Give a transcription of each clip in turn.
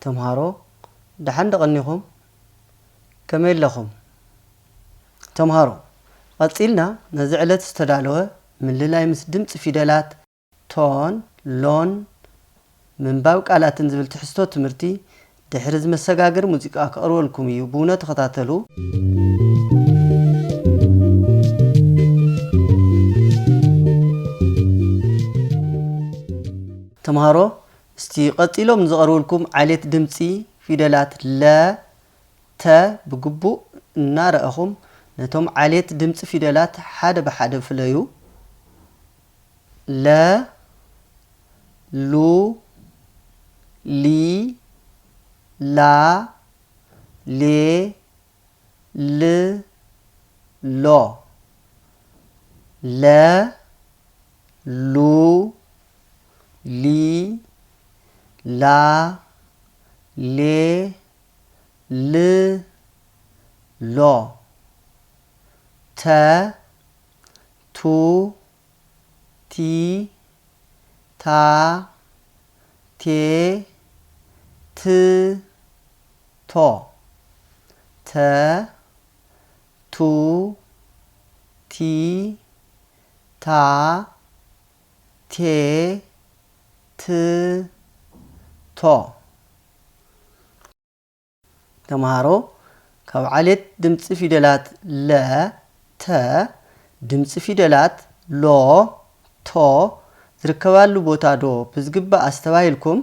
تمهارو دحن دقنيكم كميل لكم تمهارو قصيلنا نزعلت استدالوه من للاي مس دمص فيدلات تون لون من باو قالات نزبل تحستو تمرتي دحرز مسغاغر موسيقى كقرولكم يو بونه تخاتاتلو تمهارو استي قصيلو من زقرولكم عليت دمصي فيدلات لا ت بقبو نارأخم نتوم عليت دمص فيدلات حدا بحدا فليو لا لو لي لا لي ل لو لا لو لي لا لي ل لو تا تو تي تا تي ت تو تا تو تي تا تي ت تو تمهارو كاب عليت دمص فيدلات لا ت دمص فيدلات لو تو ዝርከባሉ ቦታ ዶ ብዝግባ አስተባይልኩም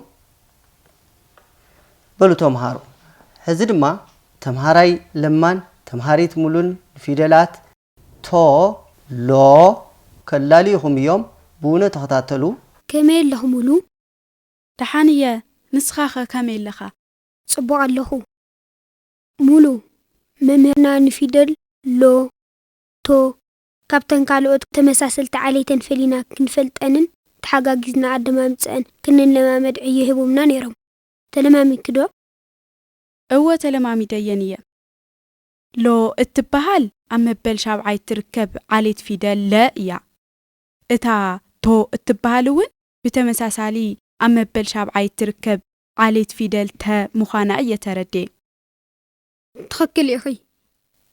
በሉ ተምሃሩ ሕዚ ድማ ተምሃራይ ለማን ተምሃሪት ሙሉን ፊደላት ቶ ሎ ከላሊኹም እዮም ቡነ ተኸታተሉ ከመይ ለኹ ሙሉ ደሓንየ ንስኻኸ ከመይ ለኻ ጽቡቕ ኣለኹ ሙሉ መምህርና ንፊደል ሎ ቶ ካብተን ካልኦት ተመሳሰልቲ ዓሌተን ፈሊና ክንፈልጠንን ተሓጋጊዝና ኣደማምፀን ክንለማመድ ዕዮ ሂቦምና ነይሮም ተለማሚክዶ እወ ተለማሚደየን እየ ሎ እትበሃል ኣብ መበል ሻብዓይ ትርከብ ዓሌት ፊደል ለ እያ እታ ቶ እትበሃል እውን ብተመሳሳሊ ኣብ መበል ሻብዓይ ትርከብ ዓሌት ፊደል ተ ምዃና እየ ተረድየ ትኽክል ኢኺ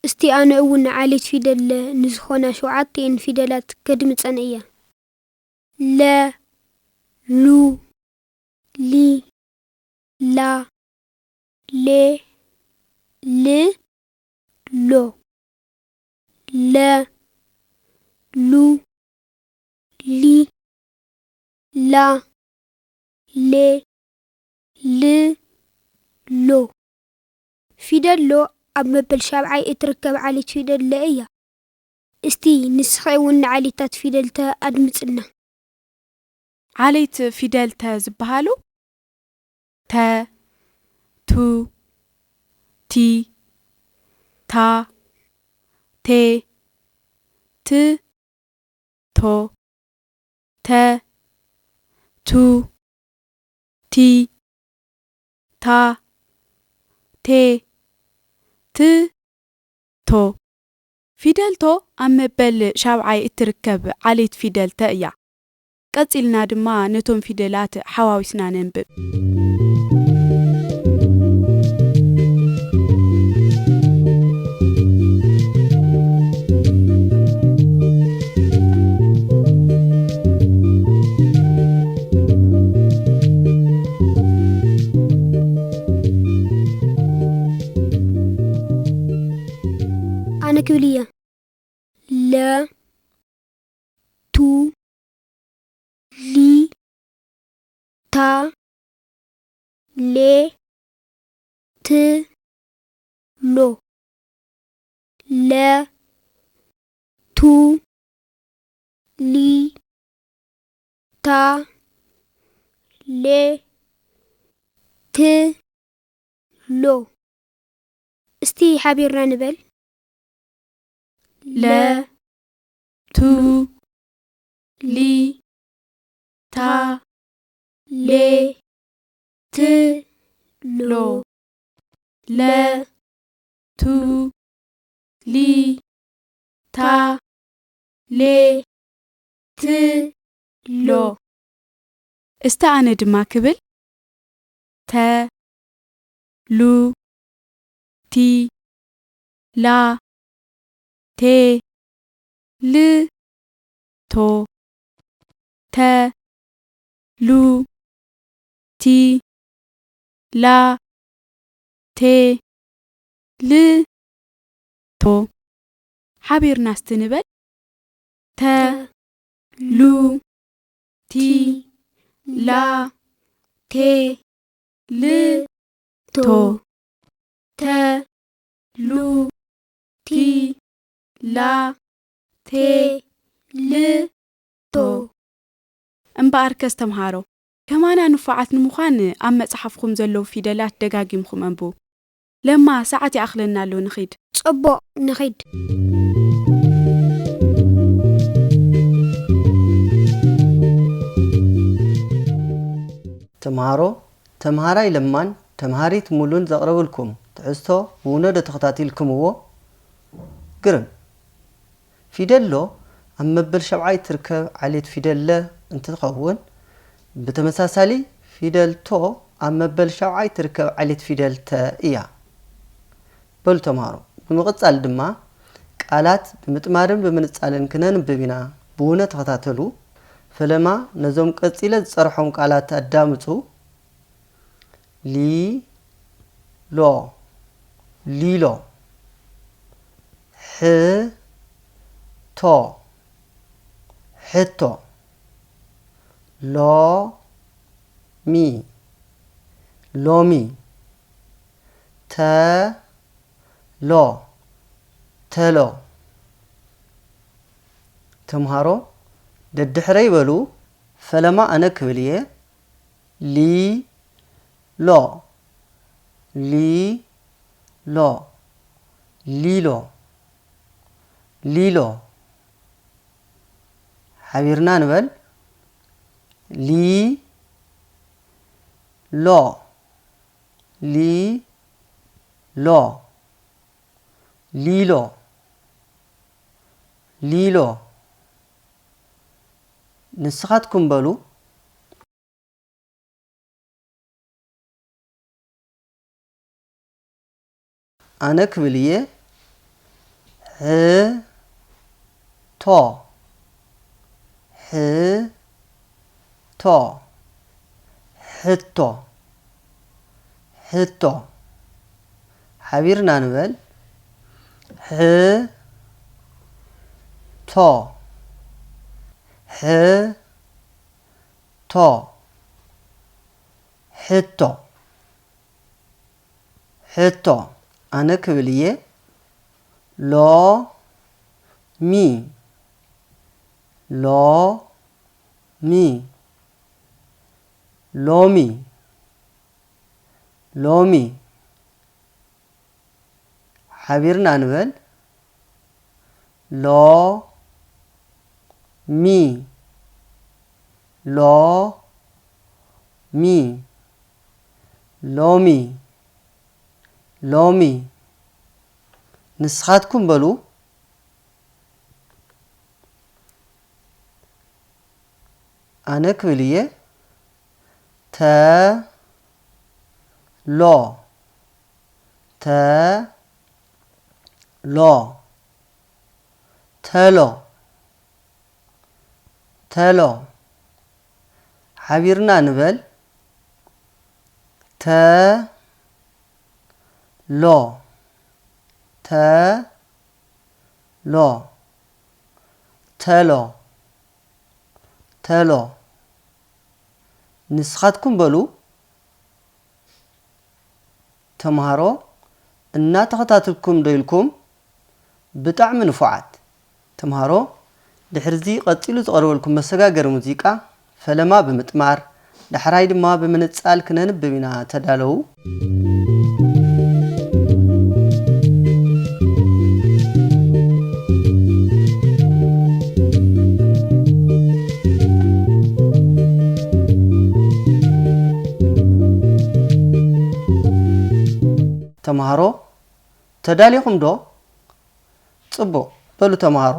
እስቲ ኣነ እውን ዓሌት ፊደል ንዝኾና 7 ፊደላት ከድምፀን እየ ለ ሉ ሊ ላ ሌ ል ሎ ለ ሉ ሊ ላ ሌ ል ሎ ፊደል ሎ ኣብ መበል ሻብዓይ እትርከብ ዓሌት ፊደል ለ እያ እስቲ ንስኺ እውን ዓሌታት ፊደል ተ ኣድምፅልና ዓሌት ፊደል ተ ዝበሃሉ ተ ቱ ቲ ታ ቴ ት ቶ ተ ቱ ቲ ታ ቴ ት ቶ ፊደል ቶ ኣብ መበል ሻብዓይ እትርከብ ዓሌት ፊደል ተ እያ ቀፂልና ድማ ነቶም ፊደላት ሓዋዊስና ነንብብ أنا كولية لا تو لي تا لي ت لو لا تو لي تا لي ت لو استي حبيرنا نبل لا تو لي تا لي ت لو لا تو لي تا لي ت لو استعانى دما كبل ت لو تي لا تي ل تو ت لو تي لا تي ل تو حبيرنا استنبل ت لو تي لا تي ل تو ت لو تي لا تي ل تو እምበኣር ከስተምሃሮ ከማና ንፉዓት ንምዃን ኣብ መጽሓፍኩም ዘለዉ ፊደላት ደጋጊምኩም አንብቡ ለማ ሰዓት ይኣኽለና ኣሎ ንኺድ ጽቡቕ ንኺድ ተምሃሮ ተምሃራይ ለማን ተምሃሪት ሙሉን ዘቕረብልኩም ትሕዝቶ ብውነዶ ተኸታቲልኩምዎ ግርም ፊደሎ ኣብ መበል 7 ትርከብ ዓሌት ፊደል ለ እንትትኸውን ብተመሳሳሊ ፊደል ቶ ኣብ መበል 7 ትርከብ ዓሌት ፊደል ተ እያ በሉ ተምሃሮ ብምቕጻል ድማ ቃላት ብምጥማርን ብምንጻልን ክነንብብ ኢና ብውነ ተኸታተሉ ፈለማ ነዞም ቀጺለ ዝጸርሖም ቃላት ኣዳምጹ ሊ ሎ ሊሎ ሕ ቶ ሕቶ ሎ ሚ ሎሚ ተ ሎ ተሎ ተምሃሮ ደድሕረ ይበሉ ፈለማ ኣነ ክብል እየ ሊ ሎ ሊ ሎ ሊሎ ሊሎ ሓቢርና ንበል ሊ ሎ ሊ ሎ ሊሎ ሊሎ ንስኻትኩም በሉ ኣነ ክብል እየ ሕ ቶ ሕ ቶ ሕቶ ሕቶ ሓቢርና ንበል ሕ ቶ ሕ ቶ ሕቶ ሕቶ ኣነ ክብል እየ ሎ ሚ ሎ ሚ ሎሚ ሎሚ ሓቢርና ንበል ሎ ሚ ሎ ሚ ሎሚ ሎሚ ንስኻትኩም በሉ ኣነ ክብል እየ ተ ሎ ተ ሎ ተሎ ተሎ ሓቢርና ንበል ተ ሎ ተ ሎ ተሎ ተሎ ንስኻትኩም በሉ ተምሃሮ እናተኸታተልኩም ዶይልኩም ብጣዕሚ ንፉዓት ተምሃሮ ድሕርዚ ቀፂሉ ዝቐርበልኩም መሰጋገሪ ሙዚቃ ፈለማ ብምጥማር ዳሕራይ ድማ ብምንጻል ክነንብብ ኢና ተዳለዉ ተምሃሮ ተዳሊኹም ዶ ጽቡቕ በሉ ተምሃሮ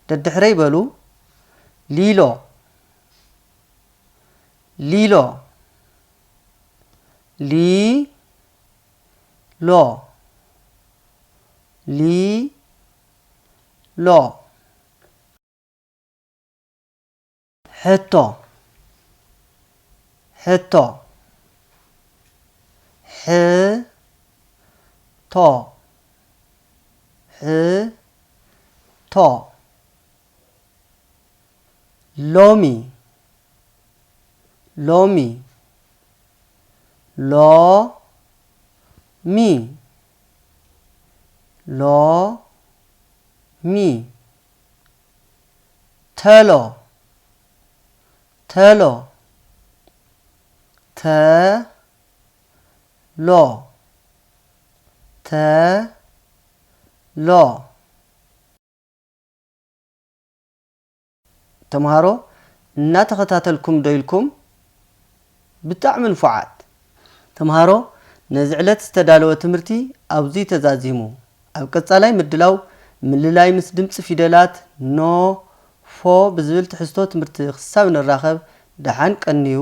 ደድሕረይ በሉ ሊሎ ሊሎ ሊ لو لي لو حتو حتو ح تو ح تو لومي لومي لو مي لو مي تلو تلو ت لو ت لو تمهارو እናተኸታተልኩም ደይልኩም ብጣዕሚ ንፉዓት ተምሃሮ ነዚ ዕለት ዝተዳለወ ትምህርቲ ኣብዚ ተዛዚሙ ኣብ ቀጻላይ ምድላው ምልላይ ምስ ድምፂ ፊደላት ኖ ፎ ብዝብል ትሕዝቶ ትምህርቲ ክሳብ ንራኸብ ደሓን ቀንዩ